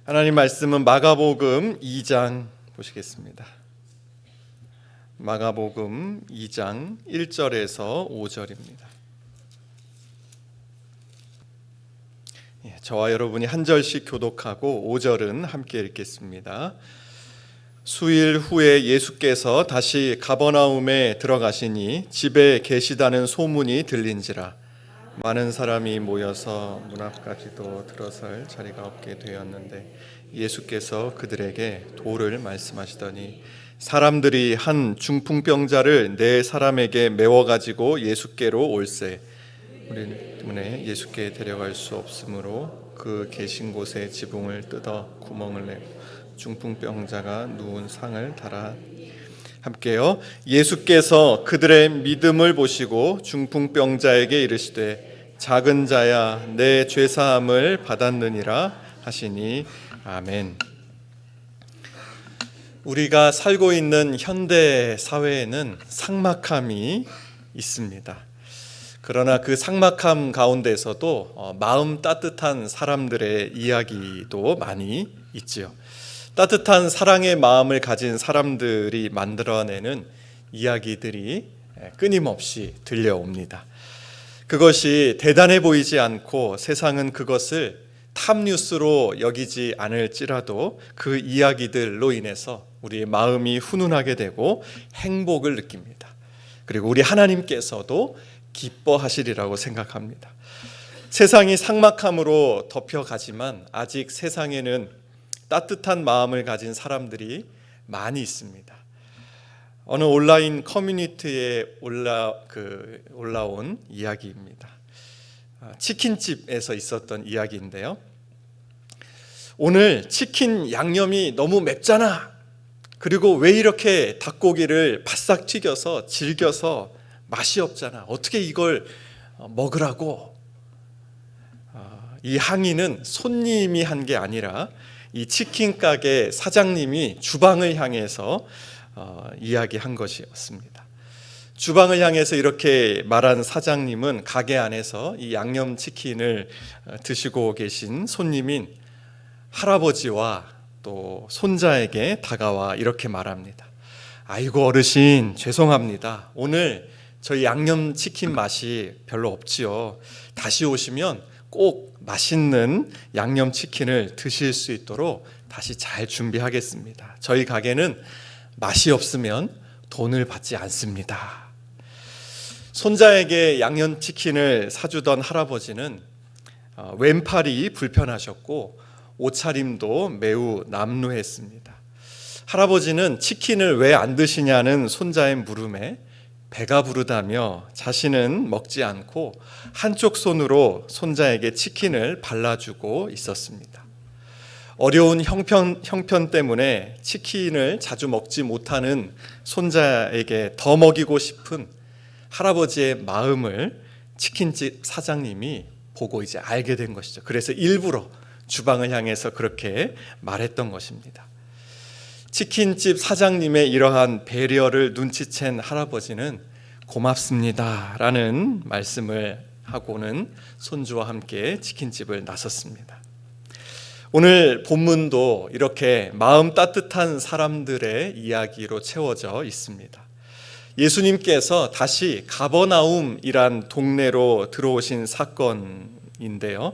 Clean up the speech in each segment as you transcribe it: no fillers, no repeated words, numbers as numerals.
하나님 말씀은 마가복음 2장 보시겠습니다. 마가복음 2장 1절에서 5절입니다. 저와 여러분이 한 절씩 교독하고 5절은 함께 읽겠습니다. 수일 후에 예수께서 다시 가버나움에 들어가시니 집에 계시다는 소문이 들린지라 많은 사람이 모여서 문 앞까지도 들어설 자리가 없게 되었는데 예수께서 그들에게 도를 말씀하시더니 사람들이 한 중풍병자를 네 사람에게 메워 가지고 예수께로 올세 우리 때문에 예수께 데려갈 수 없으므로 그 계신 곳에 지붕을 뜯어 구멍을 내고 중풍병자가 누운 상을 달아 함께요. 예수께서 그들의 믿음을 보시고 중풍병자에게 이르시되 작은 자야 내 죄사함을 받았느니라 하시니 아멘. 우리가 살고 있는 현대 사회에는 삭막함이 있습니다. 그러나 그 삭막함 가운데서도 마음 따뜻한 사람들의 이야기도 많이 있지요. 따뜻한 사랑의 마음을 가진 사람들이 만들어내는 이야기들이 끊임없이 들려옵니다. 그것이 대단해 보이지 않고 세상은 그것을 탑뉴스로 여기지 않을지라도 그 이야기들로 인해서 우리의 마음이 훈훈하게 되고 행복을 느낍니다. 그리고 우리 하나님께서도 기뻐하시리라고 생각합니다. 세상이 삭막함으로 덮여가지만 아직 세상에는 따뜻한 마음을 가진 사람들이 많이 있습니다. 어느 온라인 커뮤니티에 올라온 이야기입니다. 치킨집에서 있었던 이야기인데요. 오늘 치킨 양념이 너무 맵잖아. 그리고 왜 이렇게 닭고기를 바싹 튀겨서 질겨서 맛이 없잖아. 어떻게 이걸 먹으라고? 이 항의는 손님이 한 게 아니라 이 치킨 가게 사장님이 주방을 향해서 이야기한 것이었습니다. 주방을 향해서 이렇게 말한 사장님은 가게 안에서 이 양념치킨을 드시고 계신 손님인 할아버지와 또 손자에게 다가와 이렇게 말합니다. 아이고 어르신 죄송합니다. 오늘 저희 양념치킨 맛이 별로 없지요. 다시 오시면 꼭 맛있는 양념치킨을 드실 수 있도록 다시 잘 준비하겠습니다. 저희 가게는 맛이 없으면 돈을 받지 않습니다. 손자에게 양념치킨을 사주던 할아버지는 왼팔이 불편하셨고 옷차림도 매우 남루했습니다. 할아버지는 치킨을 왜 안 드시냐는 손자의 물음에 배가 부르다며 자신은 먹지 않고 한쪽 손으로 손자에게 치킨을 발라주고 있었습니다. 어려운 형편 때문에 치킨을 자주 먹지 못하는 손자에게 더 먹이고 싶은 할아버지의 마음을 치킨집 사장님이 보고 이제 알게 된 것이죠. 그래서 일부러 주방을 향해서 그렇게 말했던 것입니다. 치킨집 사장님의 이러한 배려를 눈치챈 할아버지는 고맙습니다 라는 말씀을 하고는 손주와 함께 치킨집을 나섰습니다. 오늘 본문도 이렇게 마음 따뜻한 사람들의 이야기로 채워져 있습니다. 예수님께서 다시 가버나움이란 동네로 들어오신 사건인데요.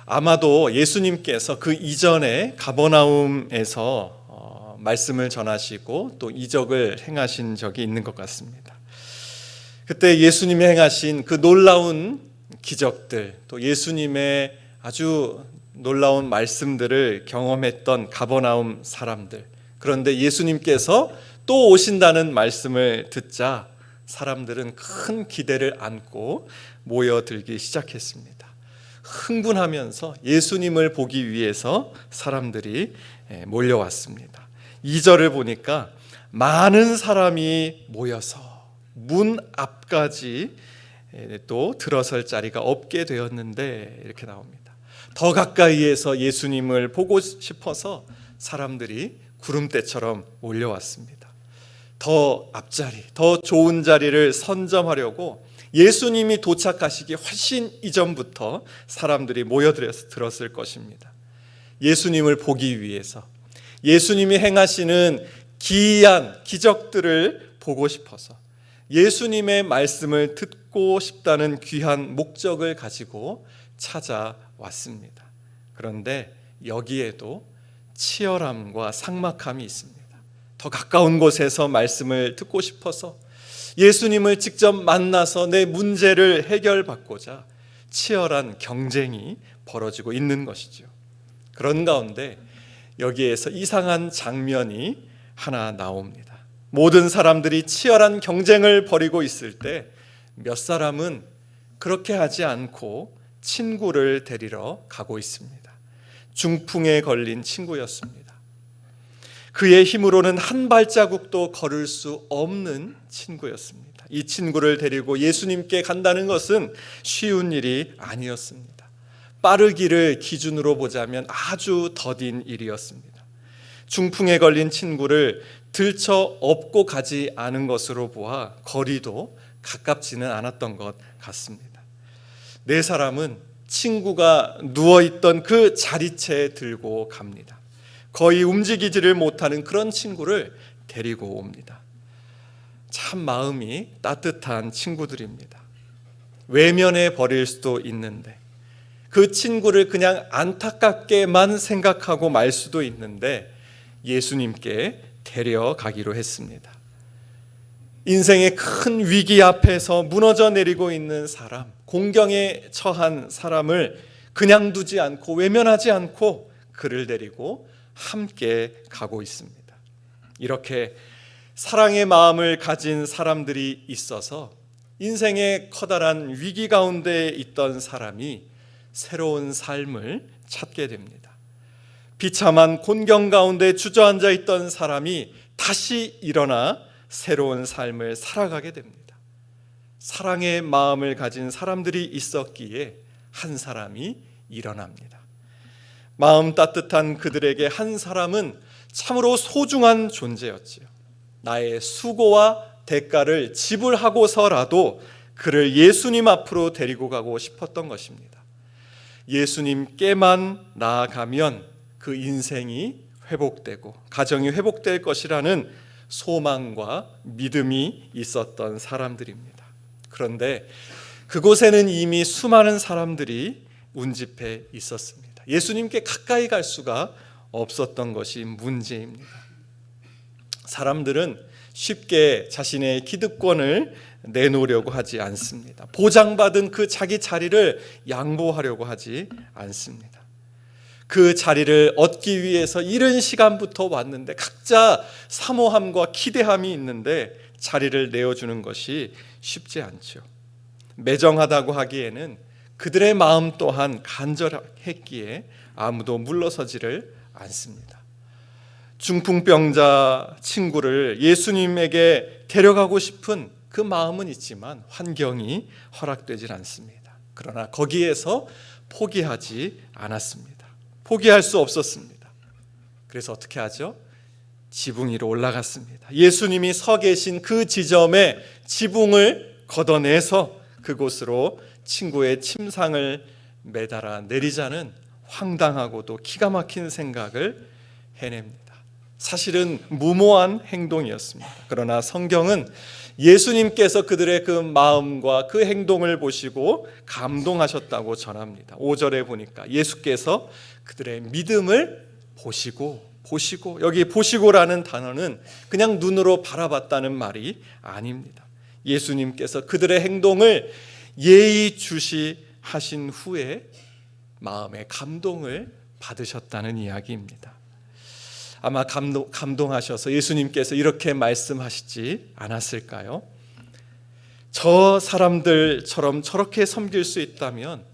아마도 예수님께서 그 이전에 가버나움에서 말씀을 전하시고 또 이적을 행하신 적이 있는 것 같습니다. 그때 예수님이 행하신 그 놀라운 기적들, 또 예수님의 아주 놀라운 말씀들을 경험했던 가버나움 사람들. 그런데 예수님께서 또 오신다는 말씀을 듣자 사람들은 큰 기대를 안고 모여들기 시작했습니다. 흥분하면서 예수님을 보기 위해서 사람들이 몰려왔습니다. 2절을 보니까 많은 사람이 모여서 문 앞까지 또 들어설 자리가 없게 되었는데 이렇게 나옵니다. 더 가까이에서 예수님을 보고 싶어서 사람들이 구름대처럼 몰려왔습니다. 더 앞자리, 더 좋은 자리를 선점하려고 예수님이 도착하시기 훨씬 이전부터 사람들이 모여들었을 것입니다. 예수님을 보기 위해서, 예수님이 행하시는 기이한 기적들을 보고 싶어서, 예수님의 말씀을 듣고 싶다는 귀한 목적을 가지고 찾아왔습니다. 그런데 여기에도 치열함과 삭막함이 있습니다. 더 가까운 곳에서 말씀을 듣고 싶어서, 예수님을 직접 만나서 내 문제를 해결받고자 치열한 경쟁이 벌어지고 있는 것이죠. 그런 가운데 여기에서 이상한 장면이 하나 나옵니다. 모든 사람들이 치열한 경쟁을 벌이고 있을 때 몇 사람은 그렇게 하지 않고 친구를 데리러 가고 있습니다. 중풍에 걸린 친구였습니다. 그의 힘으로는 한 발자국도 걸을 수 없는 친구였습니다. 이 친구를 데리고 예수님께 간다는 것은 쉬운 일이 아니었습니다. 빠르기를 기준으로 보자면 아주 더딘 일이었습니다. 중풍에 걸린 친구를 들쳐 업고 가지 않은 것으로 보아 거리도 가깝지는 않았던 것 같습니다. 네 사람은 친구가 누워있던 그 자리채에 들고 갑니다. 거의 움직이지를 못하는 그런 친구를 데리고 옵니다. 참 마음이 따뜻한 친구들입니다. 외면해 버릴 수도 있는데, 그 친구를 그냥 안타깝게만 생각하고 말 수도 있는데 예수님께 데려가기로 했습니다. 인생의 큰 위기 앞에서 무너져 내리고 있는 사람, 공경에 처한 사람을 그냥 두지 않고 외면하지 않고 그를 데리고 함께 가고 있습니다. 이렇게 사랑의 마음을 가진 사람들이 있어서 인생의 커다란 위기 가운데 있던 사람이 새로운 삶을 찾게 됩니다. 비참한 곤경 가운데 주저앉아 있던 사람이 다시 일어나 새로운 삶을 살아가게 됩니다. 사랑의 마음을 가진 사람들이 있었기에 한 사람이 일어납니다. 마음 따뜻한 그들에게 한 사람은 참으로 소중한 존재였지요. 나의 수고와 대가를 지불하고서라도 그를 예수님 앞으로 데리고 가고 싶었던 것입니다. 예수님께만 나아가면 그 인생이 회복되고 가정이 회복될 것이라는 소망과 믿음이 있었던 사람들입니다. 그런데 그곳에는 이미 수많은 사람들이 운집해 있었습니다. 예수님께 가까이 갈 수가 없었던 것이 문제입니다. 사람들은 쉽게 자신의 기득권을 내놓으려고 하지 않습니다. 보장받은 그 자기 자리를 양보하려고 하지 않습니다. 그 자리를 얻기 위해서 이른 시간부터 왔는데 각자 사모함과 기대함이 있는데 자리를 내어주는 것이 쉽지 않죠. 매정하다고 하기에는 그들의 마음 또한 간절했기에 아무도 물러서지를 않습니다. 중풍병자 친구를 예수님에게 데려가고 싶은 그 마음은 있지만 환경이 허락되질 않습니다. 그러나 거기에서 포기하지 않았습니다. 포기할 수 없었습니다. 그래서 어떻게 하죠? 지붕 위로 올라갔습니다. 예수님이 서 계신 그 지점에 지붕을 걷어내서 그곳으로 친구의 침상을 매달아 내리자는 황당하고도 기가 막힌 생각을 해냅니다. 사실은 무모한 행동이었습니다. 그러나 성경은 예수님께서 그들의 그 마음과 그 행동을 보시고 감동하셨다고 전합니다. 5절에 보니까 예수께서 그들의 믿음을 보시고, 여기 보시고라는 단어는 그냥 눈으로 바라봤다는 말이 아닙니다. 예수님께서 그들의 행동을 예의주시하신 후에 마음의 감동을 받으셨다는 이야기입니다. 아마 감동하셔서 예수님께서 이렇게 말씀하시지 않았을까요? 저 사람들처럼 저렇게 섬길 수 있다면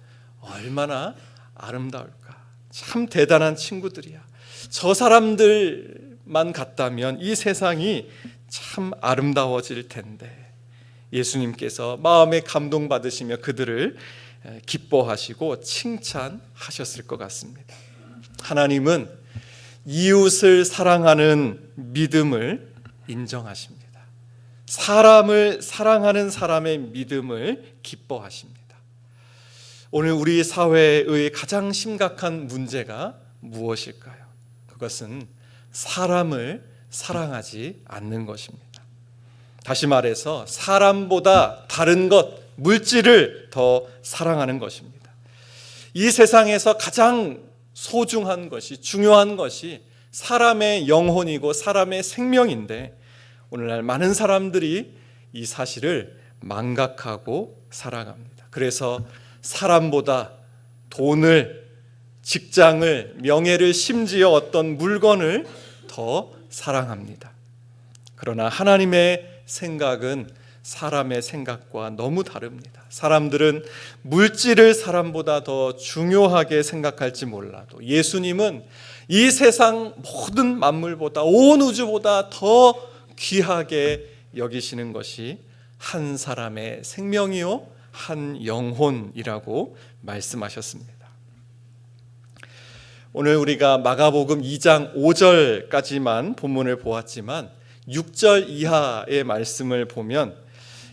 얼마나 아름다울까. 참 대단한 친구들이야. 저 사람들만 같다면 이 세상이 참 아름다워질 텐데. 예수님께서 마음에 감동받으시며 그들을 기뻐하시고 칭찬하셨을 것 같습니다. 하나님은 이웃을 사랑하는 믿음을 인정하십니다. 사람을 사랑하는 사람의 믿음을 기뻐하십니다. 오늘 우리 사회의 가장 심각한 문제가 무엇일까요? 그것은 사람을 사랑하지 않는 것입니다. 다시 말해서 사람보다 다른 것, 물질을 더 사랑하는 것입니다. 이 세상에서 가장 소중한 것이, 중요한 것이 사람의 영혼이고 사람의 생명인데, 오늘날 많은 사람들이 이 사실을 망각하고 살아갑니다. 그래서 사람보다 돈을, 직장을, 명예를, 심지어 어떤 물건을 더 사랑합니다. 그러나 하나님의 생각은 사람의 생각과 너무 다릅니다. 사람들은 물질을 사람보다 더 중요하게 생각할지 몰라도 예수님은 이 세상 모든 만물보다, 온 우주보다 더 귀하게 여기시는 것이 한 사람의 생명이요, 한 영혼이라고 말씀하셨습니다. 오늘 우리가 마가복음 2장 5절까지만 본문을 보았지만 6절 이하의 말씀을 보면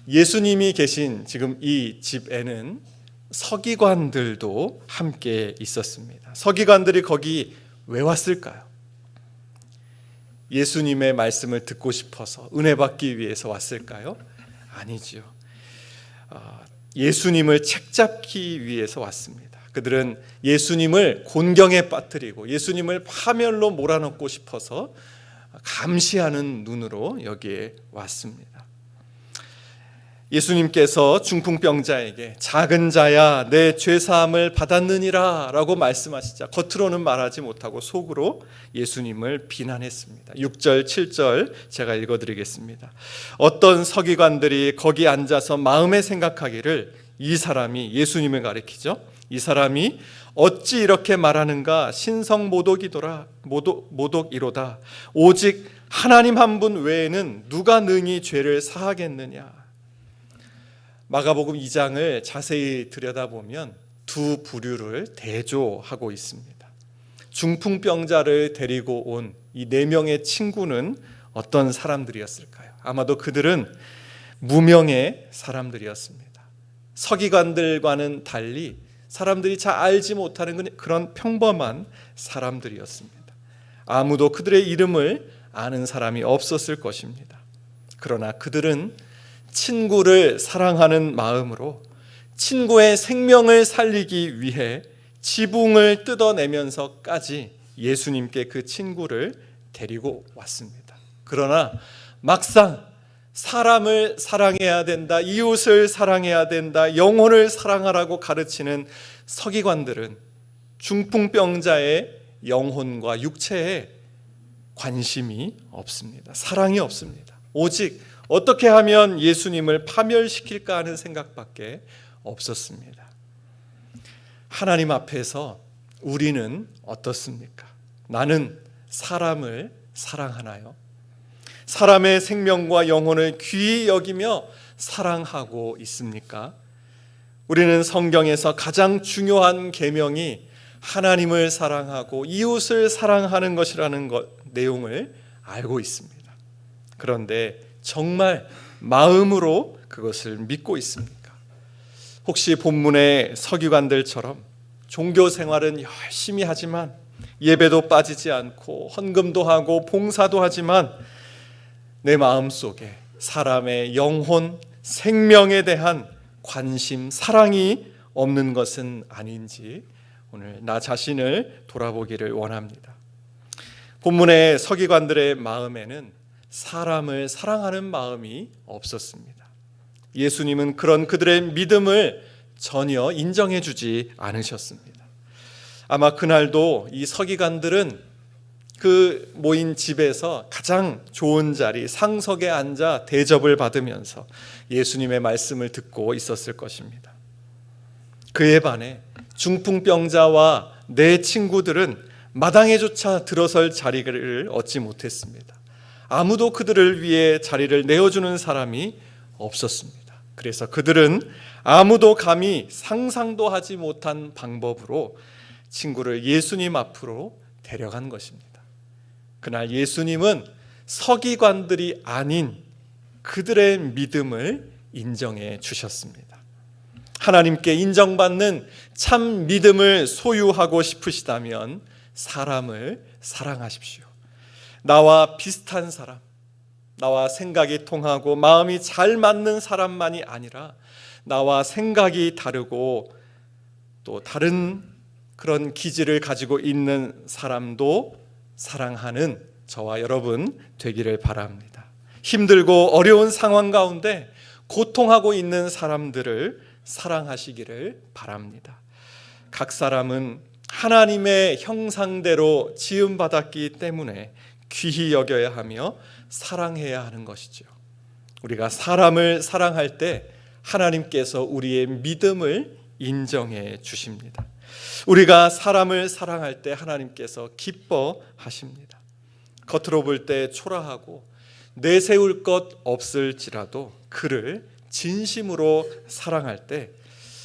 예수님이 계신 지금 이 집에는 서기관들도 함께 있었습니다. 서기관들이 거기 왜 왔을까요? 예수님의 말씀을 듣고 싶어서 은혜 받기 위해서 왔을까요? 아니지요. 예수님을 책잡기 위해서 왔습니다. 그들은 예수님을 곤경에 빠뜨리고 예수님을 파멸로 몰아넣고 싶어서 감시하는 눈으로 여기에 왔습니다. 예수님께서 중풍병자에게 작은 자야 내 죄사함을 받았느니라 라고 말씀하시자 겉으로는 말하지 못하고 속으로 예수님을 비난했습니다. 6절 7절 제가 읽어드리겠습니다. 어떤 서기관들이 거기 앉아서 마음에 생각하기를, 이 사람이, 예수님을 가리키죠, 이 사람이 어찌 이렇게 말하는가, 신성모독이로다. 오직 하나님 한 분 외에는 누가 능히 죄를 사하겠느냐. 마가복음 2장을 자세히 들여다보면 두 부류를 대조하고 있습니다. 중풍병자를 데리고 온 이 4명의 친구는 어떤 사람들이었을까요? 아마도 그들은 무명의 사람들이었습니다. 서기관들과는 달리 사람들이 잘 알지 못하는 그런 평범한 사람들이었습니다. 아무도 그들의 이름을 아는 사람이 없었을 것입니다. 그러나 그들은 친구를 사랑하는 마음으로 친구의 생명을 살리기 위해 지붕을 뜯어내면서까지 예수님께 그 친구를 데리고 왔습니다. 그러나 막상 사람을 사랑해야 된다, 이웃을 사랑해야 된다, 영혼을 사랑하라고 가르치는 서기관들은 중풍병자의 영혼과 육체에 관심이 없습니다. 사랑이 없습니다. 오직 어떻게 하면 예수님을 파멸시킬까 하는 생각밖에 없었습니다. 하나님 앞에서 우리는 어떻습니까? 나는 사람을 사랑하나요? 사람의 생명과 영혼을 귀히 여기며 사랑하고 있습니까? 우리는 성경에서 가장 중요한 계명이 하나님을 사랑하고 이웃을 사랑하는 것이라는 내용을 알고 있습니다. 그런데 정말 마음으로 그것을 믿고 있습니까? 혹시 본문의 서기관들처럼 종교 생활은 열심히 하지만 예배도 빠지지 않고 헌금도 하고 봉사도 하지만 내 마음속에 사람의 영혼, 생명에 대한 관심, 사랑이 없는 것은 아닌지 오늘 나 자신을 돌아보기를 원합니다. 본문의 서기관들의 마음에는 사람을 사랑하는 마음이 없었습니다. 예수님은 그런 그들의 믿음을 전혀 인정해 주지 않으셨습니다. 아마 그날도 이 서기관들은 그 모인 집에서 가장 좋은 자리, 상석에 앉아 대접을 받으면서 예수님의 말씀을 듣고 있었을 것입니다. 그에 반해 중풍병자와 내 친구들은 마당에조차 들어설 자리를 얻지 못했습니다. 아무도 그들을 위해 자리를 내어주는 사람이 없었습니다. 그래서 그들은 아무도 감히 상상도 하지 못한 방법으로 친구를 예수님 앞으로 데려간 것입니다. 그날 예수님은 서기관들이 아닌 그들의 믿음을 인정해 주셨습니다. 하나님께 인정받는 참 믿음을 소유하고 싶으시다면 사람을 사랑하십시오. 나와 비슷한 사람, 나와 생각이 통하고 마음이 잘 맞는 사람만이 아니라 나와 생각이 다르고 또 다른 그런 기질을 가지고 있는 사람도 사랑하는 저와 여러분 되기를 바랍니다. 힘들고 어려운 상황 가운데 고통하고 있는 사람들을 사랑하시기를 바랍니다. 각 사람은 하나님의 형상대로 지음받았기 때문에 귀히 여겨야 하며 사랑해야 하는 것이죠. 우리가 사람을 사랑할 때 하나님께서 우리의 믿음을 인정해 주십니다. 우리가 사람을 사랑할 때 하나님께서 기뻐하십니다. 겉으로 볼 때 초라하고 내세울 것 없을지라도 그를 진심으로 사랑할 때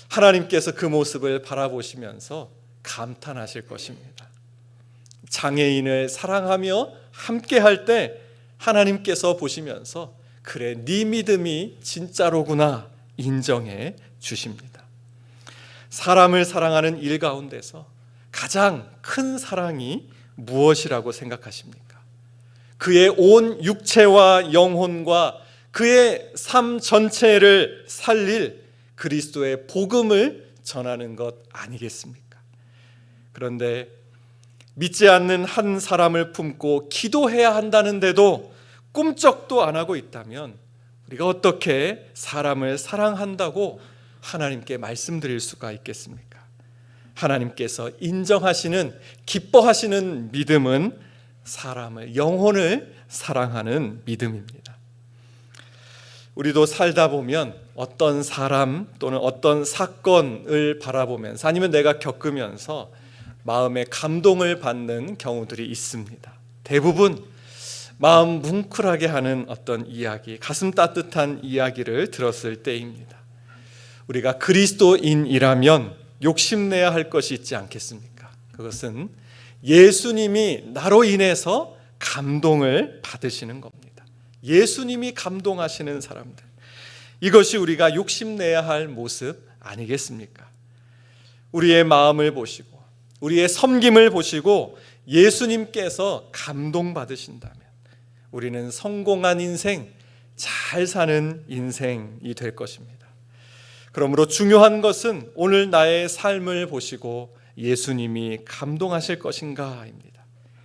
하나님께서 그 모습을 바라보시면서 감탄하실 것입니다. 장애인을 사랑하며 함께할 때 하나님께서 보시면서 그래, 네 믿음이 진짜로구나 인정해 주십니다. 사람을 사랑하는 일 가운데서 가장 큰 사랑이 무엇이라고 생각하십니까? 그의 온 육체와 영혼과 그의 삶 전체를 살릴 그리스도의 복음을 전하는 것 아니겠습니까? 그런데 믿지 않는 한 사람을 품고 기도해야 한다는데도 꿈쩍도 안 하고 있다면 우리가 어떻게 사람을 사랑한다고 하나님께 말씀드릴 수가 있겠습니까? 하나님께서 인정하시는, 기뻐하시는 믿음은 사람을, 영혼을 사랑하는 믿음입니다. 우리도 살다 보면 어떤 사람 또는 어떤 사건을 바라보면서 아니면 내가 겪으면서 마음에 감동을 받는 경우들이 있습니다. 대부분 마음 뭉클하게 하는 어떤 이야기, 가슴 따뜻한 이야기를 들었을 때입니다. 우리가 그리스도인이라면 욕심내야 할 것이 있지 않겠습니까? 그것은 예수님이 나로 인해서 감동을 받으시는 겁니다. 예수님이 감동하시는 사람들, 이것이 우리가 욕심내야 할 모습 아니겠습니까? 우리의 마음을 보시고 우리의 섬김을 보시고 예수님께서 감동받으신다면 우리는 성공한 인생, 잘 사는 인생이 될 것입니다. 그러므로 중요한 것은 오늘 나의 삶을 보시고 예수님이 감동하실 것인가입니다.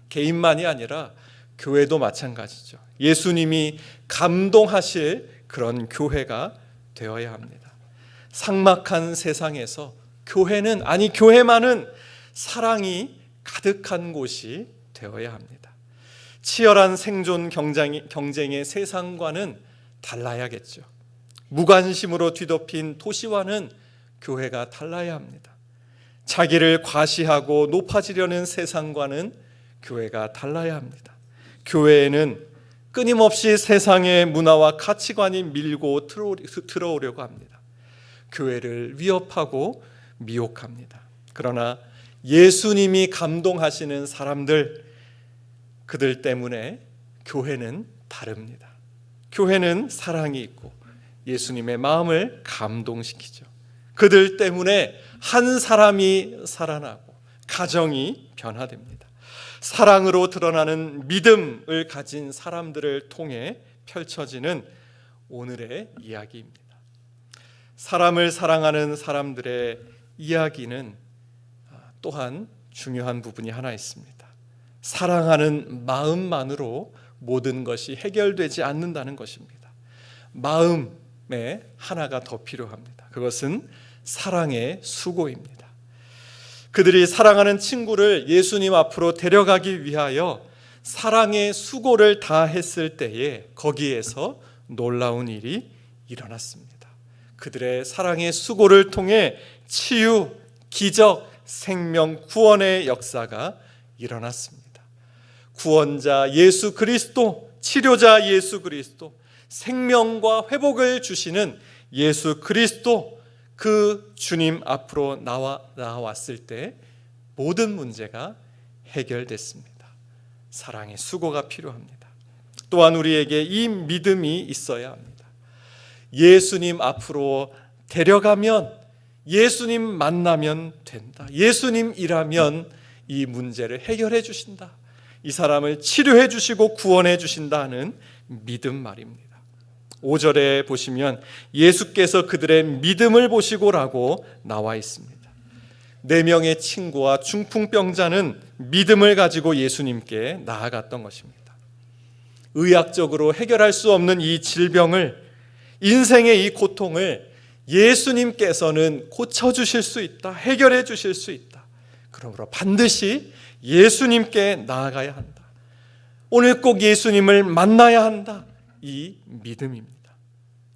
개인만이 아니라 교회도 마찬가지죠. 예수님이 감동하실 그런 교회가 되어야 합니다. 삭막한 세상에서 교회만은 사랑이 가득한 곳이 되어야 합니다. 치열한 생존 경쟁의 세상과는 달라야겠죠. 무관심으로 뒤덮인 도시와는 교회가 달라야 합니다. 자기를 과시하고 높아지려는 세상과는 교회가 달라야 합니다. 교회에는 끊임없이 세상의 문화와 가치관이 밀고 들어오려고 합니다. 교회를 위협하고 미혹합니다. 그러나 예수님이 감동하시는 사람들, 그들 때문에 교회는 다릅니다. 교회는 사랑이 있고 예수님의 마음을 감동시키죠. 그들 때문에 한 사람이 살아나고 가정이 변화됩니다. 사랑으로 드러나는 믿음을 가진 사람들을 통해 펼쳐지는 오늘의 이야기입니다. 사람을 사랑하는 사람들의 이야기는 또한 중요한 부분이 하나 있습니다. 사랑하는 마음만으로 모든 것이 해결되지 않는다는 것입니다. 마음에 하나가 더 필요합니다. 그것은 사랑의 수고입니다. 그들이 사랑하는 친구를 예수님 앞으로 데려가기 위하여 사랑의 수고를 다했을 때에 거기에서 놀라운 일이 일어났습니다. 그들의 사랑의 수고를 통해 치유, 기적, 생명, 구원의 역사가 일어났습니다. 구원자 예수 그리스도, 치료자 예수 그리스도, 생명과 회복을 주시는 예수 그리스도, 그 주님 앞으로 나왔을 때 모든 문제가 해결됐습니다. 사랑의 수고가 필요합니다. 또한 우리에게 이 믿음이 있어야 합니다. 예수님 앞으로 데려가면, 예수님 만나면 된다. 예수님이라면 이 문제를 해결해 주신다, 이 사람을 치료해 주시고 구원해 주신다 하는 믿음 말입니다. 5절에 보시면 예수께서 그들의 믿음을 보시고라고 나와 있습니다. 4명의 친구와 중풍병자는 믿음을 가지고 예수님께 나아갔던 것입니다. 의학적으로 해결할 수 없는 이 질병을, 인생의 이 고통을 예수님께서는 고쳐주실 수 있다, 해결해 주실 수 있다. 그러므로 반드시 예수님께 나아가야 한다. 오늘 꼭 예수님을 만나야 한다. 이 믿음입니다.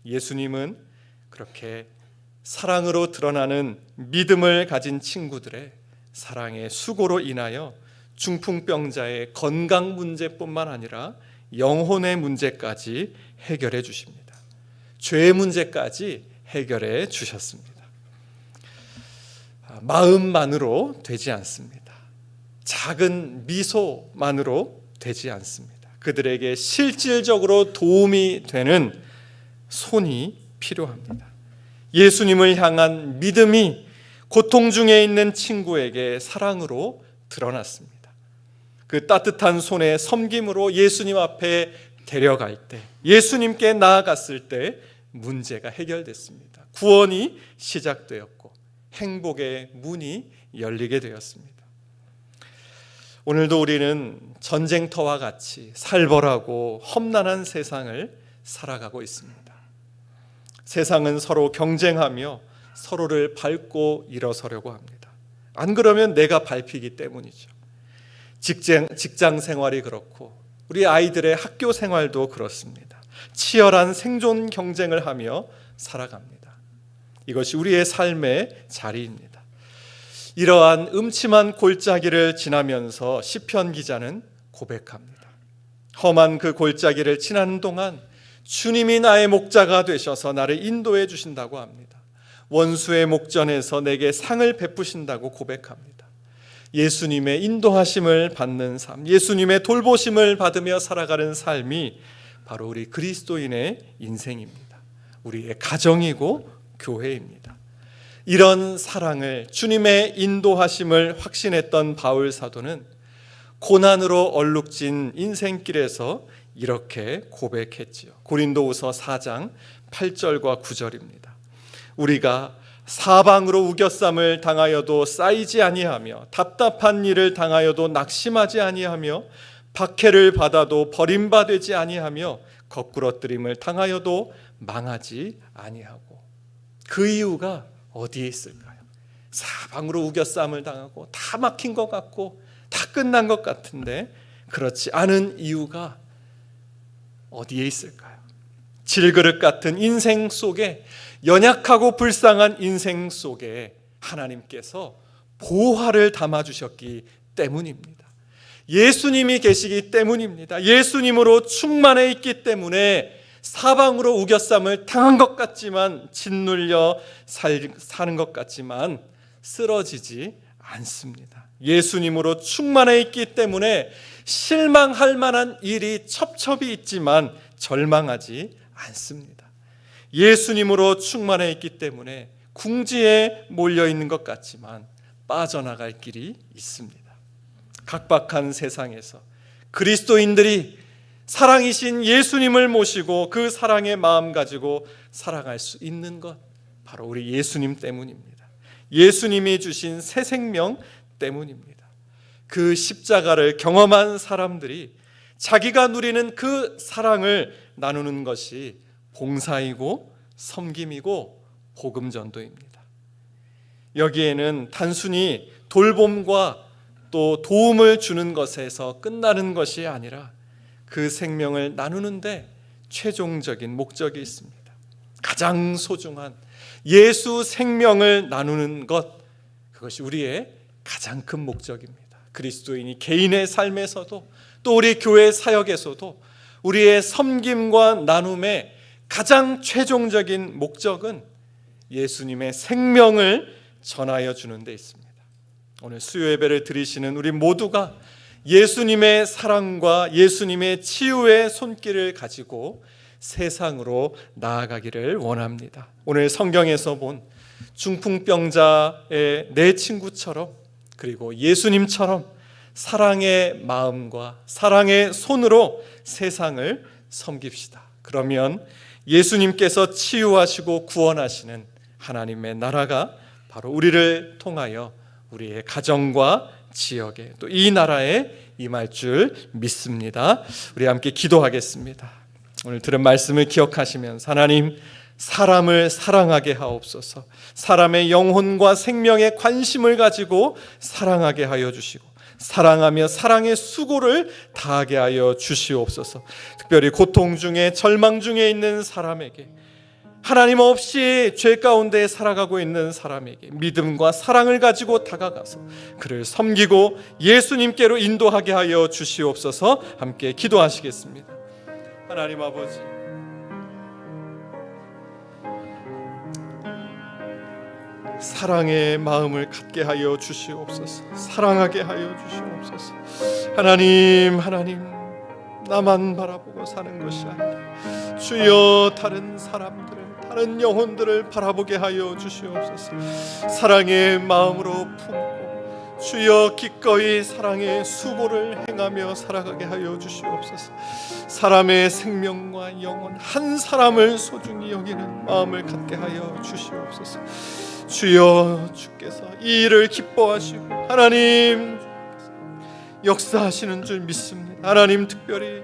예수님은 그렇게 사랑으로 드러나는 믿음을 가진 친구들의 사랑의 수고로 인하여 중풍병자의 건강 문제뿐만 아니라 영혼의 문제까지 해결해 주십니다. 죄의 문제까지 해결해 주셨습니다. 마음만으로 되지 않습니다. 작은 미소만으로 되지 않습니다. 그들에게 실질적으로 도움이 되는 손이 필요합니다. 예수님을 향한 믿음이 고통 중에 있는 친구에게 사랑으로 드러났습니다. 그 따뜻한 손의 섬김으로 예수님 앞에 데려갈 때, 예수님께 나아갔을 때 문제가 해결됐습니다. 구원이 시작되었고 행복의 문이 열리게 되었습니다. 오늘도 우리는 전쟁터와 같이 살벌하고 험난한 세상을 살아가고 있습니다. 세상은 서로 경쟁하며 서로를 밟고 일어서려고 합니다. 안 그러면 내가 밟히기 때문이죠. 직장 생활이 그렇고 우리 아이들의 학교 생활도 그렇습니다. 치열한 생존 경쟁을 하며 살아갑니다. 이것이 우리의 삶의 자리입니다. 이러한 음침한 골짜기를 지나면서 시편 기자는 고백합니다. 험한 그 골짜기를 지나는 동안 주님이 나의 목자가 되셔서 나를 인도해 주신다고 합니다. 원수의 목전에서 내게 상을 베푸신다고 고백합니다. 예수님의 인도하심을 받는 삶, 예수님의 돌보심을 받으며 살아가는 삶이 바로 우리 그리스도인의 인생입니다. 우리의 가정이고 교회입니다. 이런 사랑을, 주님의 인도하심을 확신했던 바울 사도는 고난으로 얼룩진 인생길에서 이렇게 고백했지요. 고린도후서 4장 8절과 9절입니다. 우리가 사방으로 우겨쌈을 당하여도 쌓이지 아니하며 답답한 일을 당하여도 낙심하지 아니하며 박해를 받아도 버림받지 아니하며 거꾸러뜨림을 당하여도 망하지 아니하고. 그 이유가 어디에 있을까요? 사방으로 우겨쌈을 당하고 다 막힌 것 같고 다 끝난 것 같은데 그렇지 않은 이유가 어디에 있을까요? 질그릇 같은 인생 속에, 연약하고 불쌍한 인생 속에 하나님께서 보화를 담아주셨기 때문입니다. 예수님이 계시기 때문입니다. 예수님으로 충만해 있기 때문에 사방으로 우겨쌈을 당한 것 같지만, 짓눌려 사는 것 같지만 쓰러지지 않습니다. 예수님으로 충만해 있기 때문에 실망할 만한 일이 첩첩이 있지만 절망하지 않습니다. 예수님으로 충만해 있기 때문에 궁지에 몰려 있는 것 같지만 빠져나갈 길이 있습니다. 각박한 세상에서 그리스도인들이 사랑이신 예수님을 모시고 그 사랑의 마음 가지고 살아갈 수 있는 것, 바로 우리 예수님 때문입니다. 예수님이 주신 새 생명 때문입니다. 그 십자가를 경험한 사람들이 자기가 누리는 그 사랑을 나누는 것이 봉사이고 섬김이고 복음전도입니다. 여기에는 단순히 돌봄과 또 도움을 주는 것에서 끝나는 것이 아니라 그 생명을 나누는데 최종적인 목적이 있습니다. 가장 소중한 예수 생명을 나누는 것, 그것이 우리의 가장 큰 목적입니다. 그리스도인이 개인의 삶에서도 또 우리 교회 사역에서도 우리의 섬김과 나눔의 가장 최종적인 목적은 예수님의 생명을 전하여 주는 데 있습니다. 오늘 수요 예배를 드리시는 우리 모두가 예수님의 사랑과 예수님의 치유의 손길을 가지고 세상으로 나아가기를 원합니다. 오늘 성경에서 본 중풍병자의 내 친구처럼 그리고 예수님처럼 사랑의 마음과 사랑의 손으로 세상을 섬깁시다. 그러면 예수님께서 치유하시고 구원하시는 하나님의 나라가 바로 우리를 통하여 우리의 가정과 지역에 또 이 나라에 임할 줄 믿습니다. 우리 함께 기도하겠습니다. 오늘 들은 말씀을 기억하시면서 하나님, 사람을 사랑하게 하옵소서. 사람의 영혼과 생명에 관심을 가지고 사랑하게 하여 주시고 사랑하며 사랑의 수고를 다하게 하여 주시옵소서. 특별히 고통 중에 절망 중에 있는 사람에게, 하나님 없이 죄 가운데 살아가고 있는 사람에게 믿음과 사랑을 가지고 다가가서 그를 섬기고 예수님께로 인도하게 하여 주시옵소서. 함께 기도하시겠습니다. 하나님 아버지, 사랑의 마음을 갖게 하여 주시옵소서. 사랑하게 하여 주시옵소서. 하나님, 나만 바라보고 사는 것이 아니라 주여 다른 사람들을, 다른 영혼들을 바라보게 하여 주시옵소서. 사랑의 마음으로 품고 주여 기꺼이 사랑의 수고를 행하며 살아가게 하여 주시옵소서. 사람의 생명과 영혼 한 사람을 소중히 여기는 마음을 갖게 하여 주시옵소서. 주여, 주께서 이 일을 기뻐하시고 하나님 역사하시는 줄 믿습니다. 하나님, 특별히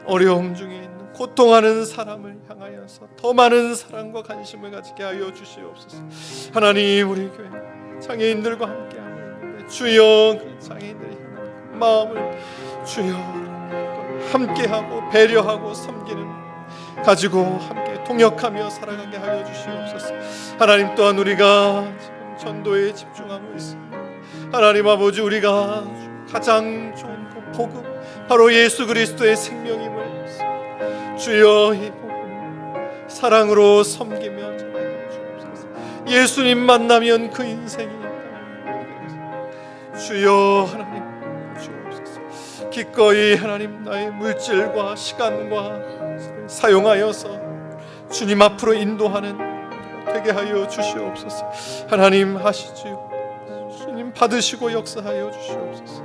어려움 중에 있는 고통하는 사람을 향하여서 더 많은 사랑과 관심을 가지게 하여 주시옵소서. 하나님, 우리 교회 장애인들과 함께하고 있는데 주여 그 장애인들의 향한 마음을 주여 함께하고 배려하고 섬기는 가지고 함께 통역하며 살아가게 하여 주시옵소서. 하나님, 또한 우리가 지금 전도에 집중하고 있습니다. 하나님 아버지, 우리가 가장 좋은 그 복음, 바로 예수 그리스도의 생명임을 믿습니다. 주여, 이 복음 사랑으로 섬기며 전하여 주옵소서. 예수님 만나면 그 인생이 있다. 주여, 하나님 주옵소서. 기꺼이 하나님 나의 물질과 시간과 사용하여서 주님 앞으로 인도하는 되게 하여 주시옵소서. 하나님 하시지요. 주님 받으시고 역사하여 주시옵소서.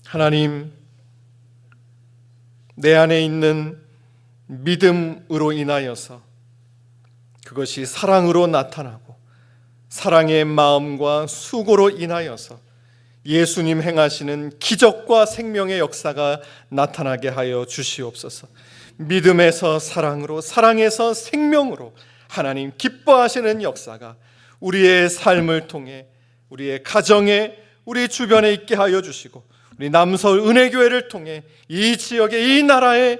하나님, 내 안에 있는 믿음으로 인하여서 그것이 사랑으로 나타나고 사랑의 마음과 수고로 인하여서 예수님 행하시는 기적과 생명의 역사가 나타나게 하여 주시옵소서. 믿음에서 사랑으로, 사랑에서 생명으로 하나님 기뻐하시는 역사가 우리의 삶을 통해 우리의 가정에, 우리 주변에 있게 하여 주시고 우리 남서울 은혜교회를 통해 이 지역의, 이 나라의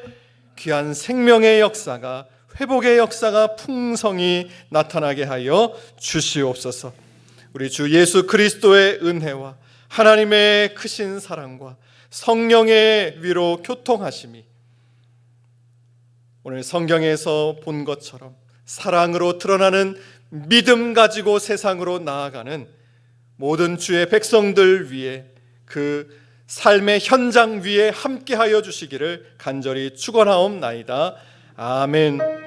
귀한 생명의 역사가, 회복의 역사가 풍성히 나타나게 하여 주시옵소서. 우리 주 예수 그리스도의 은혜와 하나님의 크신 사랑과 성령의 위로 교통하심이 오늘 성경에서 본 것처럼 사랑으로 드러나는 믿음 가지고 세상으로 나아가는 모든 주의 백성들 위해, 그 삶의 현장 위에 함께하여 주시기를 간절히 축원하옵나이다. 아멘.